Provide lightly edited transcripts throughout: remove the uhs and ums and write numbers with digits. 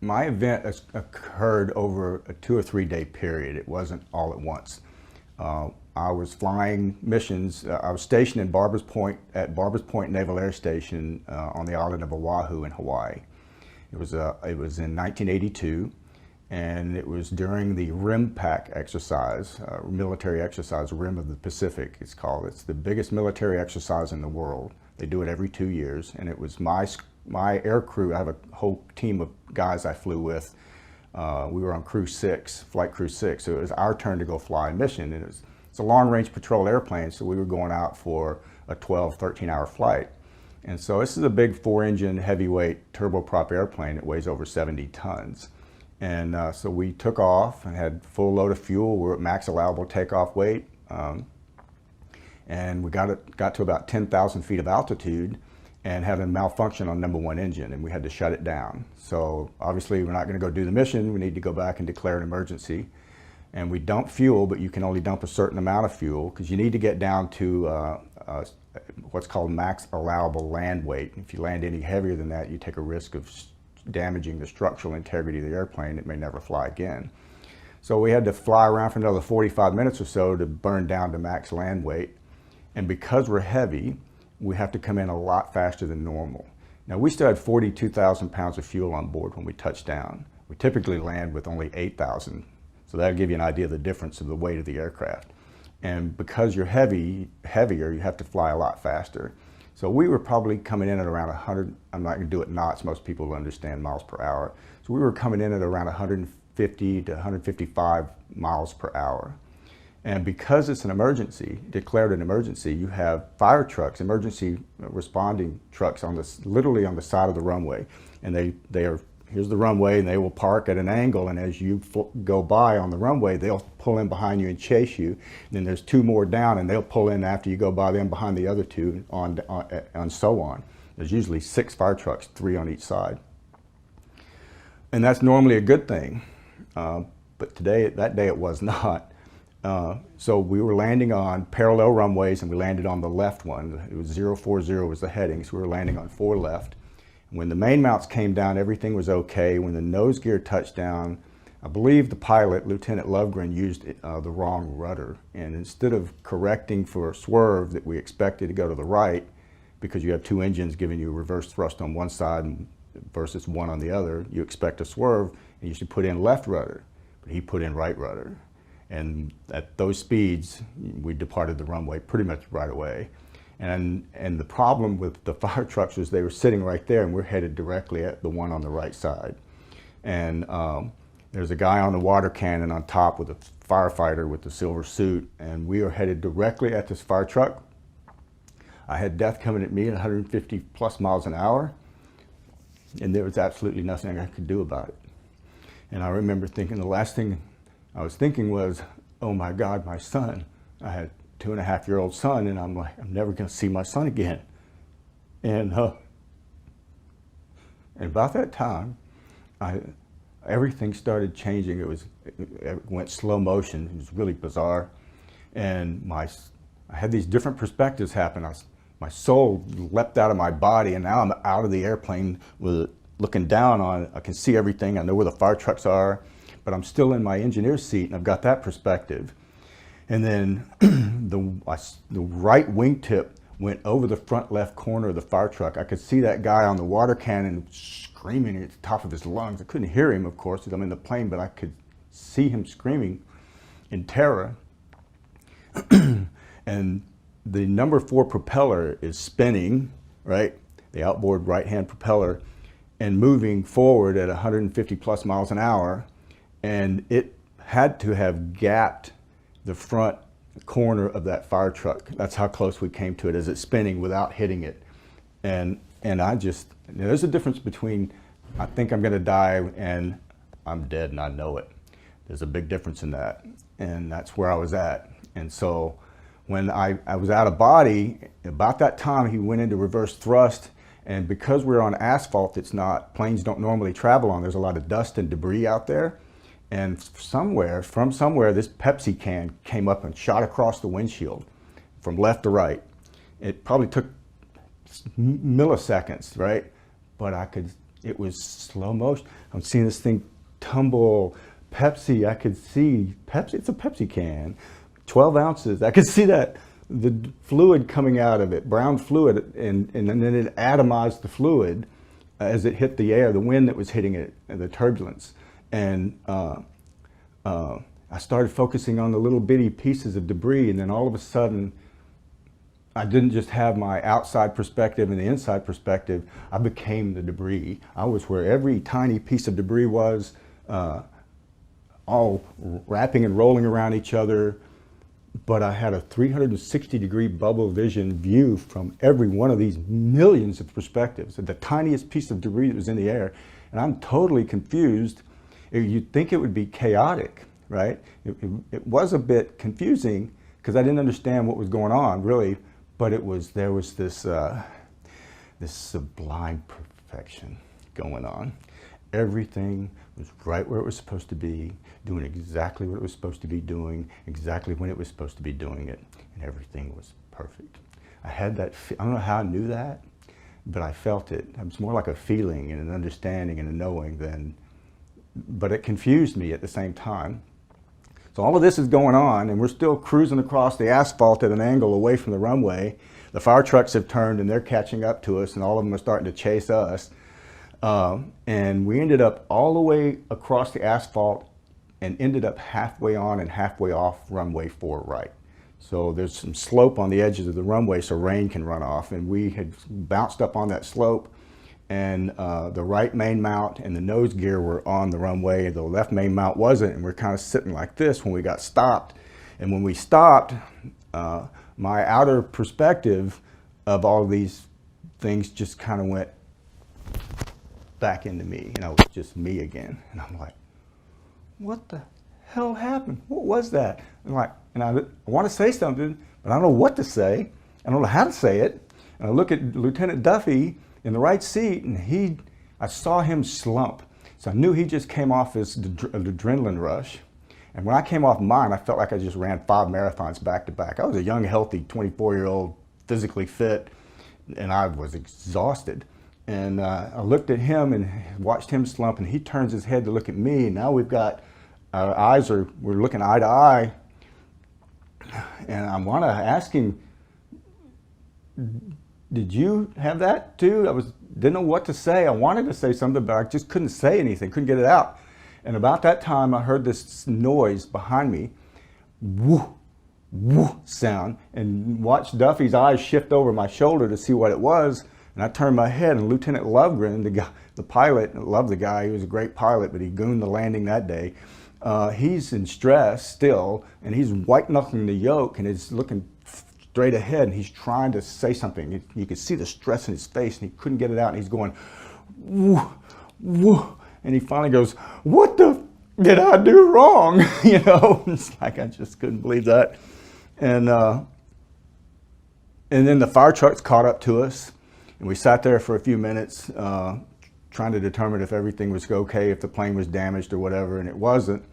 My event occurred over a 2 or 3 day period. It wasn't all at once. I was flying missions. I was stationed in at Barbers Point Naval Air Station on the island of Oahu in Hawaii. It was in 1982, and it was during the Rim Pack exercise, military exercise, Rim of the Pacific it's called. It's the biggest military exercise in the world. They do it every 2 years, and it was my air crew. I have a whole team of guys I flew with. We were on flight crew 6, so it was our turn to go fly a mission. And it's a long-range patrol airplane, so we were going out for a 12, 13-hour flight. And so this is a big 4-engine heavyweight turboprop airplane that weighs over 70 tons. And so we took off and had full load of fuel. We were at max allowable takeoff weight. And we got to about 10,000 feet of altitude and had a malfunction on #1 engine, and we had to shut it down. So obviously we're not going to go do the mission. We need to go back and declare an emergency. And we dump fuel, but you can only dump a certain amount of fuel because you need to get down to what's called max allowable land weight. If you land any heavier than that, you take a risk of damaging the structural integrity of the airplane. It may never fly again. So we had to fly around for another 45 minutes or so to burn down to max land weight. And because we're heavy, we have to come in a lot faster than normal. Now, we still had 42,000 pounds of fuel on board when we touched down. We typically land with only 8,000. So that'll give you an idea of the difference of the weight of the aircraft. And because you're heavier, you have to fly a lot faster. So we were probably coming in at around 100, I'm not going to do it knots, most people will understand miles per hour. So we were coming in at around 150 to 155 miles per hour. And because it's an emergency, declared an emergency, you have fire trucks, emergency responding trucks literally on the side of the runway. And here's the runway, and they will park at an angle, and as you go by on the runway, they'll pull in behind you and chase you. And then there's 2 more down, and they'll pull in after you go by them behind the other 2, and so on. There's usually 6 fire trucks, 3 on each side. And that's normally a good thing, but that day it was not. So we were landing on parallel runways, and we landed on the left one. It was 040 was the heading, so we were landing on 4 left. When the main mounts came down, everything was okay. When the nose gear touched down, I believe the pilot, Lieutenant Lovegren, used the wrong rudder. And instead of correcting for a swerve that we expected to go to the right, because you have 2 engines giving you reverse thrust on one side versus 1 on the other, you expect a swerve, and you should put in left rudder. But he put in right rudder. And at those speeds, we departed the runway pretty much right away. And the problem with the fire trucks was they were sitting right there, and we're headed directly at the one on the right side. And there's a guy on the water cannon on top with a firefighter with the silver suit, and we are headed directly at this fire truck. I had death coming at me at 150 plus miles an hour, and there was absolutely nothing I could do about it. And I remember thinking, the last thing I was thinking was, oh my God, my son. I had a 2.5-year-old son, and I'm like, I'm never going to see my son again. And about that time, everything started changing. It went slow motion. It was really bizarre. And I had these different perspectives happen. My soul leapt out of my body, and now I'm out of the airplane looking down on it. I can see everything. I know where the fire trucks are, but I'm still in my engineer's seat, and I've got that perspective. And then the right wingtip went over the front left corner of the fire truck. I could see that guy on the water cannon screaming at the top of his lungs. I couldn't hear him, of course, because I'm in the plane, but I could see him screaming in terror. And the number 4 propeller is spinning, right? The outboard right-hand propeller, and moving forward at 150 plus miles an hour. And it had to have gapped the front corner of that fire truck. That's how close we came to it as it's spinning without hitting it. And there's a difference between I think I'm gonna die and I'm dead and I know it. There's a big difference in that. And that's where I was at. And so when I was out of body, about that time he went into reverse thrust, and because we're on asphalt planes don't normally travel on, there's a lot of dust and debris out there. And from somewhere, this Pepsi can came up and shot across the windshield from left to right. It probably took milliseconds, right? But I could It was slow motion. I'm seeing this thing tumble. Pepsi, I could see Pepsi, it's a Pepsi can, 12 ounces. I could see that, the fluid coming out of it, brown fluid, and then it atomized the fluid as it hit the air, the wind that was hitting it, and the turbulence. And I started focusing on the little bitty pieces of debris, and then all of a sudden, I didn't just have my outside perspective and the inside perspective, I became the debris. I was where every tiny piece of debris was, all wrapping and rolling around each other, but I had a 360-degree bubble vision view from every one of these millions of perspectives, the tiniest piece of debris that was in the air, and I'm totally confused. You'd think it would be chaotic, right? It was a bit confusing because I didn't understand what was going on, really, but there was this sublime perfection going on. Everything was right where it was supposed to be, doing exactly what it was supposed to be doing, exactly when it was supposed to be doing it, and everything was perfect. I had that, I don't know how I knew that, but I felt it. It was more like a feeling and an understanding and a knowing but it confused me at the same time. So all of this is going on, and we're still cruising across the asphalt at an angle away from the runway. The fire trucks have turned and they're catching up to us, and all of them are starting to chase us. And we ended up all the way across the asphalt and ended up halfway on and halfway off runway 4 right. So there's some slope on the edges of the runway so rain can run off, and we had bounced up on that slope, and the right main mount and the nose gear were on the runway, the left main mount wasn't, and we're kind of sitting like this when we got stopped. And when we stopped, my outer perspective of all these things just kind of went back into me, and I was just me again. And I'm like, what the hell happened? What was that? And I want to say something, but I don't know what to say. I don't know how to say it. And I look at Lieutenant Duffy in the right seat, and I saw him slump. So I knew he just came off this adrenaline rush. And when I came off mine, I felt like I just ran 5 marathons back to back. I was a young, healthy 24-year-old, physically fit, and I was exhausted. And I looked at him and watched him slump, and he turns his head to look at me, and now we're looking eye to eye. And I want to ask him, did you have that too? Didn't know what to say. I wanted to say something, but I just couldn't say anything, couldn't get it out. And about that time, I heard this noise behind me, whoo, whoo sound, and watched Duffy's eyes shift over my shoulder to see what it was. And I turned my head, and Lieutenant Lovegren, the pilot, I love the guy, he was a great pilot, but he gooned the landing that day. He's in stress still, and he's white-knuckling the yoke, and he's looking straight ahead, and he's trying to say something. You could see the stress in his face, and he couldn't get it out, and he's going, woo, woo. And he finally goes, what the did I do wrong? You know, it's like I just couldn't believe that. And then the fire trucks caught up to us, and we sat there for a few minutes trying to determine if everything was okay, if the plane was damaged or whatever, and it wasn't.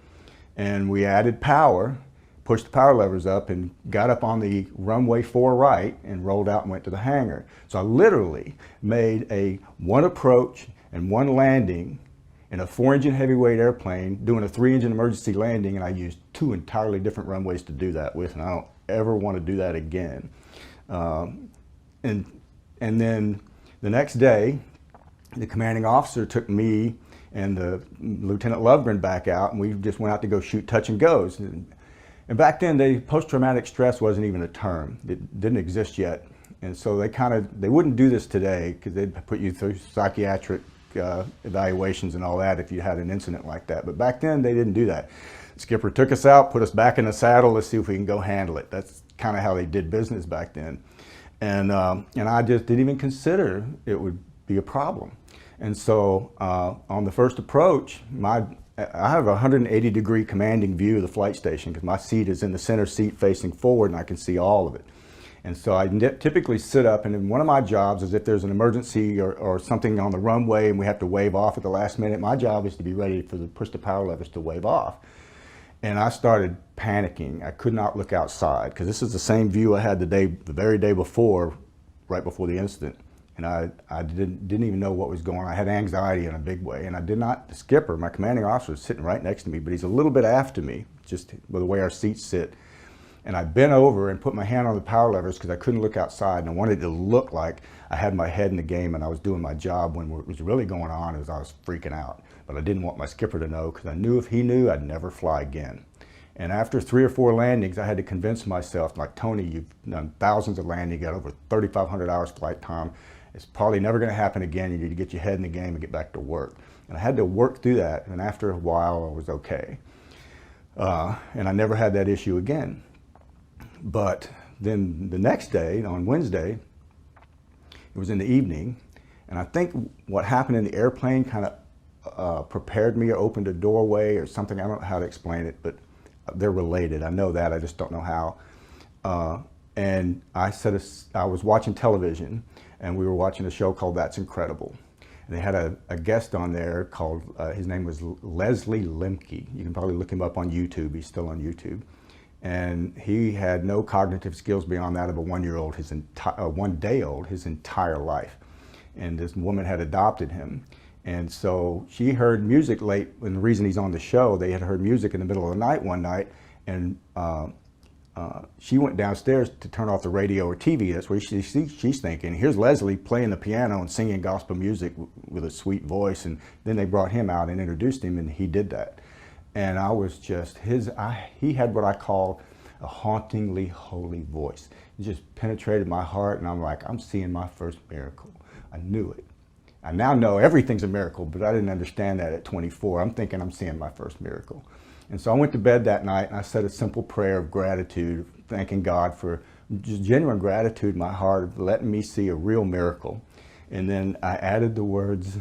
And we added power, pushed the power levers up, and got up on the runway 4 right and rolled out and went to the hangar. So I literally made one approach and one landing in a 4-engine heavyweight airplane, doing a 3-engine emergency landing, and I used 2 entirely different runways to do that with, and I don't ever want to do that again. And then the next day, the commanding officer took me and the Lieutenant Lovegren back out, and we just went out to go shoot touch and goes. And back then, post-traumatic stress wasn't even a term. It didn't exist yet. And so they wouldn't do this today because they'd put you through psychiatric evaluations and all that if you had an incident like that. But back then, they didn't do that. The skipper took us out, put us back in the saddle, let's see if we can go handle it. That's kind of how they did business back then. And I just didn't even consider it would be a problem. And so on the first approach, I have a 180-degree commanding view of the flight station because my seat is in the center seat facing forward, and I can see all of it. And so I typically sit up, and then one of my jobs is if there's an emergency or something on the runway and we have to wave off at the last minute, my job is to be ready push the power levers to wave off. And I started panicking. I could not look outside because this is the same view I had the very day before, right before the incident. And I didn't even know what was going on. I had anxiety in a big way, and I did not, the skipper, my commanding officer, was sitting right next to me, but he's a little bit after me, just with the way our seats sit. And I bent over and put my hand on the power levers because I couldn't look outside, and I wanted it to look like I had my head in the game and I was doing my job, when what was really going on is I was freaking out. But I didn't want my skipper to know, because I knew if he knew, I'd never fly again. And after 3 or 4 landings, I had to convince myself, like, Tony, you've done thousands of landings, you got over 3,500 hours flight time. It's probably never going to happen again. You need to get your head in the game and get back to work. And I had to work through that, and after a while, I was okay. And I never had that issue again. But then the next day, on Wednesday, it was in the evening, and I think what happened in the airplane kind of prepared me or opened a doorway or something. I don't know how to explain it, but they're related. I know that, I just don't know how. And I was watching television, and we were watching a show called That's Incredible. And they had a guest on there called, his name was Leslie Lemke. You can probably look him up on YouTube. He's still on YouTube. And he had no cognitive skills beyond that of a one-day-old his entire life. And this woman had adopted him. And so she heard music late, and the reason he's on the show, they had heard music in the middle of the night one night, and she went downstairs to turn off the radio or TV. That's where she's thinking, here's Leslie playing the piano and singing gospel music with a sweet voice. And then they brought him out and introduced him, and he did that. And I was just, he had what I call a hauntingly holy voice. It just penetrated my heart, and I'm like, I'm seeing my first miracle. I knew it. I now know everything's a miracle, but I didn't understand that at 24. I'm thinking I'm seeing my first miracle. And so I went to bed that night, and I said a simple prayer of gratitude, thanking God for just genuine gratitude in my heart of letting me see a real miracle. And then I added the words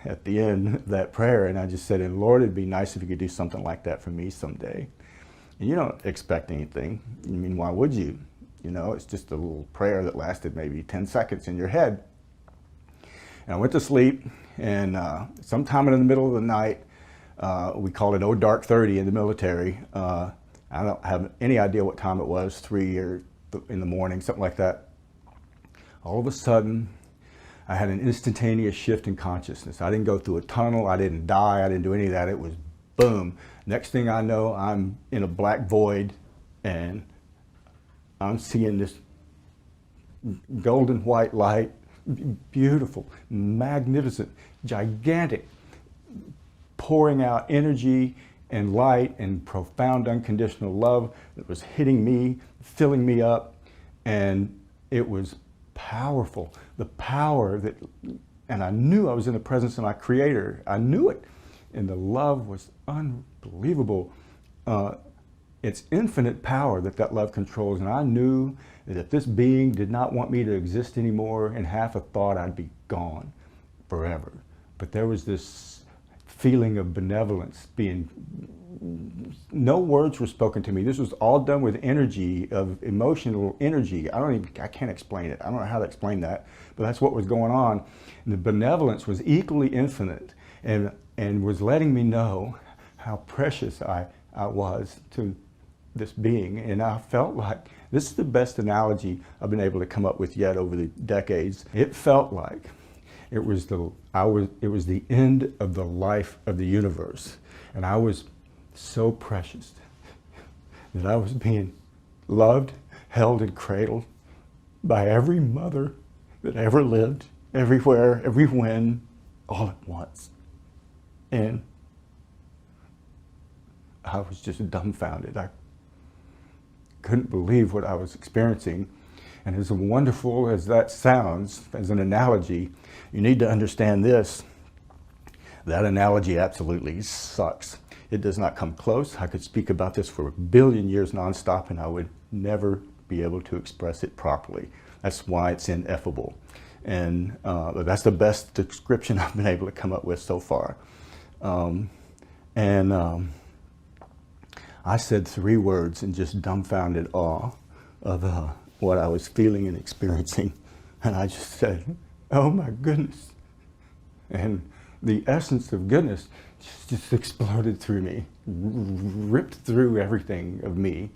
at the end of that prayer, and I just said, and Lord, it'd be nice if you could do something like that for me someday. And you don't expect anything. I mean, why would you? You know, it's just a little prayer that lasted maybe 10 seconds in your head. And I went to sleep, and sometime in the middle of the night, we called it dark 30 in the military. I don't have any idea what time it was, 3 or in the morning, something like that. All of a sudden, I had an instantaneous shift in consciousness. I didn't go through a tunnel, I didn't die, I didn't do any of that. It was boom. Next thing I know, I'm in a black void, and I'm seeing this golden white light, beautiful, magnificent, gigantic, pouring out energy and light and profound unconditional love that was hitting me, filling me up, and it was powerful. The power that, and I knew I was in the presence of my Creator. I knew it, and the love was unbelievable. It's infinite power that love controls, and I knew that if this being did not want me to exist anymore, in half a thought I'd be gone forever. But there was this feeling of benevolence being, no words were spoken to me. This was all done with energy, of emotional energy. I can't explain it. I don't know how to explain that, but that's what was going on. And the benevolence was equally infinite, and was letting me know how precious I was to this being. And I felt like, this is the best analogy I've been able to come up with yet over the decades. It felt like it was the end of the life of the universe. And I was so precious that I was being loved, held, and cradled by every mother that ever lived, everywhere, every when, all at once. And I was just dumbfounded. I couldn't believe what I was experiencing. And as wonderful as that sounds as an analogy, you need to understand this. That analogy absolutely sucks. It does not come close. I could speak about this for a billion years nonstop, and I would never be able to express it properly. That's why it's ineffable. And that's the best description I've been able to come up with so far. I said 3 words in just dumbfounded awe of what I was feeling and experiencing. And I just said, oh my goodness. And the essence of goodness just exploded through me, ripped through everything of me.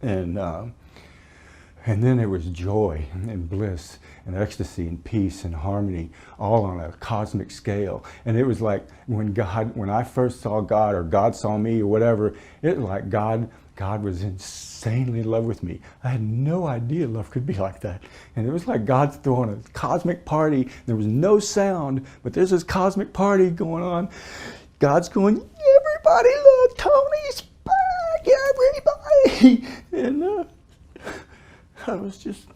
And And then there was joy and bliss and ecstasy and peace and harmony, all on a cosmic scale. And it was like when I first saw God, or God saw me, or whatever, it was like God was insanely in love with me. I had no idea love could be like that. And it was like God's throwing a cosmic party. There was no sound, but there's this cosmic party going on. God's going, everybody love Tony's back, everybody. And I was just,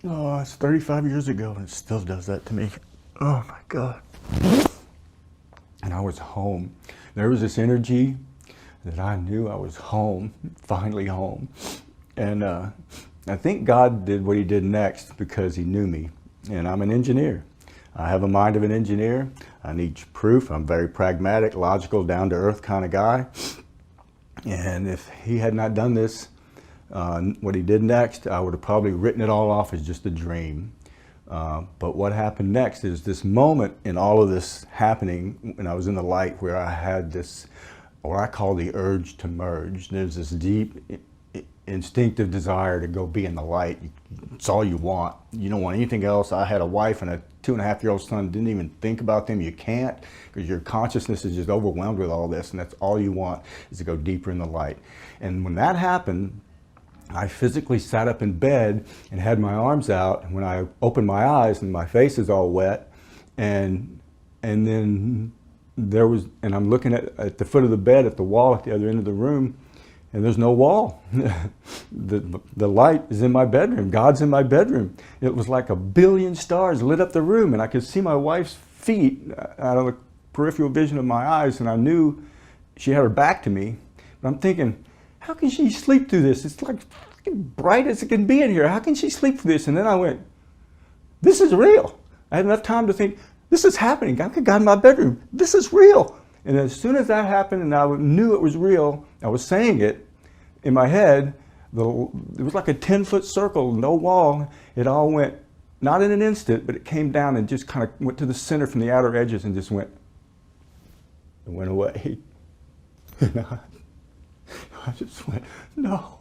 it's 35 years ago and it still does that to me. Oh my God. And I was home. There was this energy that I knew I was home, finally home. And I think God did what he did next because he knew me. And I'm an engineer. I have a mind of an engineer. I need proof. I'm very pragmatic, logical, down-to-earth kind of guy. And if he had not done this, what he did next, I would have probably written it all off as just a dream. But what happened next is this moment in all of this happening when I was in the light, where I had this, what I call the urge to merge. There's this deep instinctive desire to go be in the light. It's all you want. You don't want anything else. I had a wife and a 2.5-year-old son. Didn't even think about them. You can't, because your consciousness is just overwhelmed with all this, and that's all you want, is to go deeper in the light. And when that happened, I physically sat up in bed and had my arms out. And when I opened my eyes, and my face is all wet, and then there was, and I'm looking at the foot of the bed, at the wall at the other end of the room, and there's no wall. The light is in my bedroom. God's in my bedroom. It was like 1 billion stars lit up the room, and I could see my wife's feet out of the peripheral vision of my eyes, and I knew she had her back to me. But I'm thinking, how can she sleep through this? It's like bright as it can be in here. How can she sleep through this? And then I went, this is real. I had enough time to think, this is happening. God in my bedroom. This is real. And as soon as that happened and I knew it was real, I was saying it in my head, it was like a 10-foot circle, no wall. It all went, not in an instant, but it came down and just kind of went to the center from the outer edges and just went away. And I just went, no.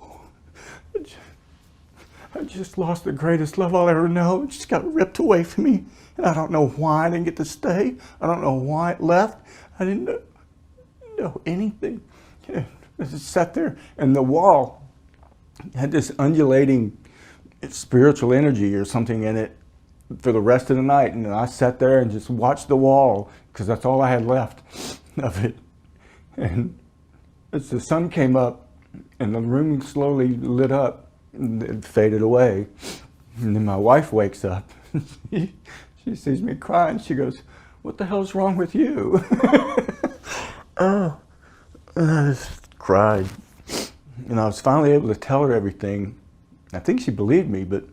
I just lost the greatest love I'll ever know. It just got ripped away from me. And I don't know why I didn't get to stay. I don't know why it left. I didn't know anything. I just sat there, and the wall had this undulating spiritual energy or something in it for the rest of the night. And I sat there and just watched the wall, because that's all I had left of it. And as the sun came up and the room slowly lit up, it faded away. And then my wife wakes up. She sees me crying. She goes, what the hell's wrong with you? Oh, and I just cried. And I was finally able to tell her everything. I think she believed me, but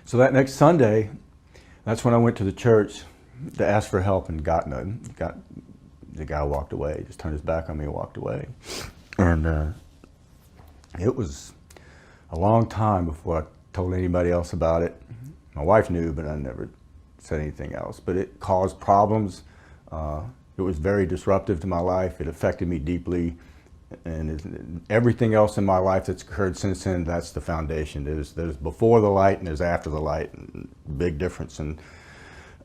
so that next Sunday, that's when I went to the church to ask for help and got none. The guy walked away, just turned his back on me and walked away. And it was a long time before I told anybody else about it. My wife knew, but I never said anything else. But it caused problems. It was very disruptive to my life. It affected me deeply. And everything else in my life that's occurred since then, that's the foundation. There's before the light and there's after the light. Big difference in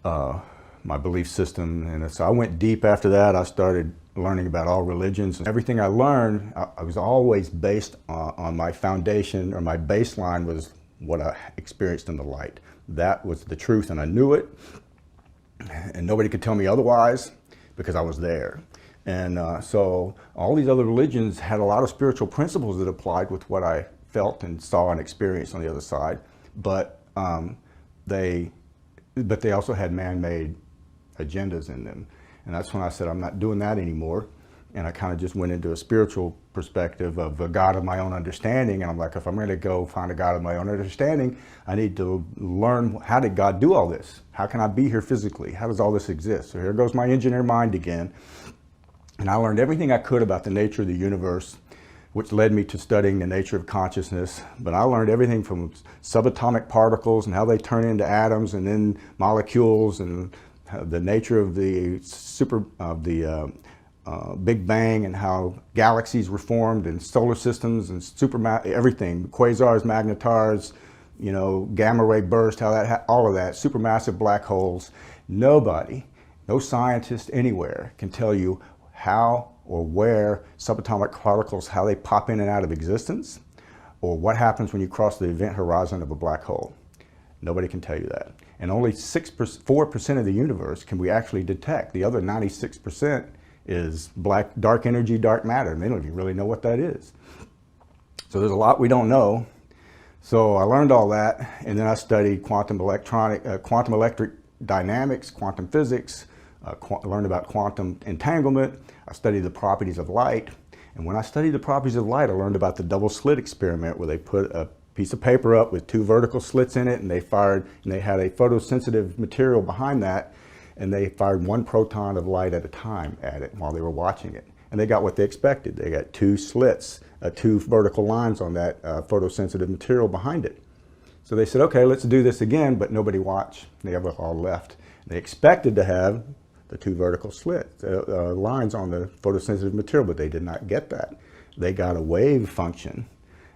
my belief system. And so I went deep after that. I started learning about all religions. And everything I learned, I was always based on my foundation, or my baseline was what I experienced in the light. That was the truth, and I knew it. And nobody could tell me otherwise, because I was there. And so all these other religions had a lot of spiritual principles that applied with what I felt and saw and experienced on the other side. But they also had man-made agendas in them. And that's when I said, I'm not doing that anymore. And I kind of just went into a spiritual perspective of a God of my own understanding. And I'm like, if I'm going to go find a God of my own understanding, I need to learn, how did God do all this? How can I be here physically? How does all this exist? So here goes my engineer mind again. And I learned everything I could about the nature of the universe, which led me to studying the nature of consciousness. But I learned everything from subatomic particles and how they turn into atoms and then molecules, and the nature of the Big Bang and how galaxies were formed and solar systems and everything, quasars, magnetars, gamma ray burst, how that, all of that, supermassive black holes. Nobody, no scientist anywhere can tell you how or where subatomic particles, how they pop in and out of existence, or what happens when you cross the event horizon of a black hole. Nobody can tell you that. And only 4% of the universe can we actually detect. The other 96% is dark energy, dark matter, and they don't even really know what that is. So there's a lot we don't know. So I learned all that, and then I studied quantum electric dynamics, quantum physics, learned about quantum entanglement. I studied the properties of light, and when I studied the properties of light, I learned about the double slit experiment, where they put a piece of paper up with 2 vertical slits in it, and they had a photosensitive material behind that, and they fired 1 proton of light at a time at it while they were watching it. And they got what they expected. They got 2 slits, 2 vertical lines on that photosensitive material behind it. So they said, okay, let's do this again, but nobody watched. They all left. They expected to have the 2 vertical slits, lines on the photosensitive material, but they did not get that. They got a wave function.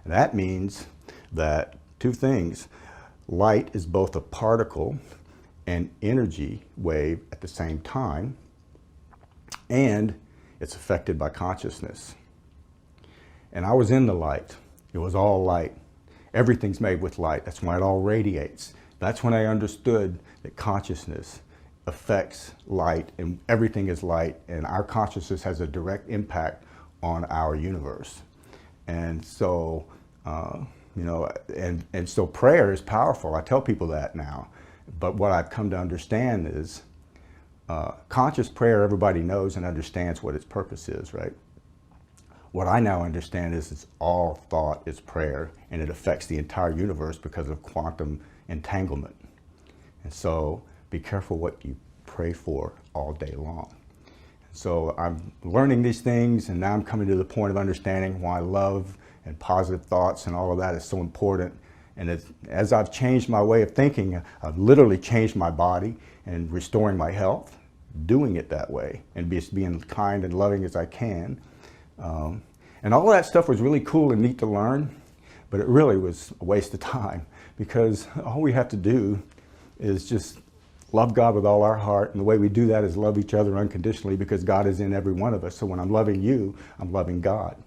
And that means that 2 things. Light is both a particle and energy wave at the same time, and it's affected by consciousness. And I was in the light. It was all light. Everything's made with light. That's why it all radiates. That's when I understood that consciousness affects light, and everything is light, and our consciousness has a direct impact on our universe. And so, and so prayer is powerful. I tell people that now. But what I've come to understand is conscious prayer, everybody knows and understands what its purpose is, right? What I now understand is it's all thought is prayer, and it affects the entire universe because of quantum entanglement. And so be careful what you pray for all day long. So I'm learning these things, and now I'm coming to the point of understanding why love and positive thoughts and all of that is so important. And as I've changed my way of thinking, I've literally changed my body and restoring my health, doing it that way, and being kind and loving as I can. And all of that stuff was really cool and neat to learn, but it really was a waste of time, because all we have to do is just love God with all our heart. And the way we do that is love each other unconditionally, because God is in every one of us. So when I'm loving you, I'm loving God.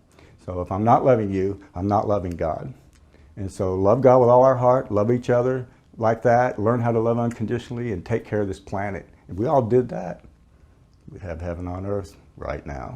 So if I'm not loving you, I'm not loving God. And so love God with all our heart, love each other like that, learn how to love unconditionally, and take care of this planet. If we all did that, we'd have heaven on earth right now.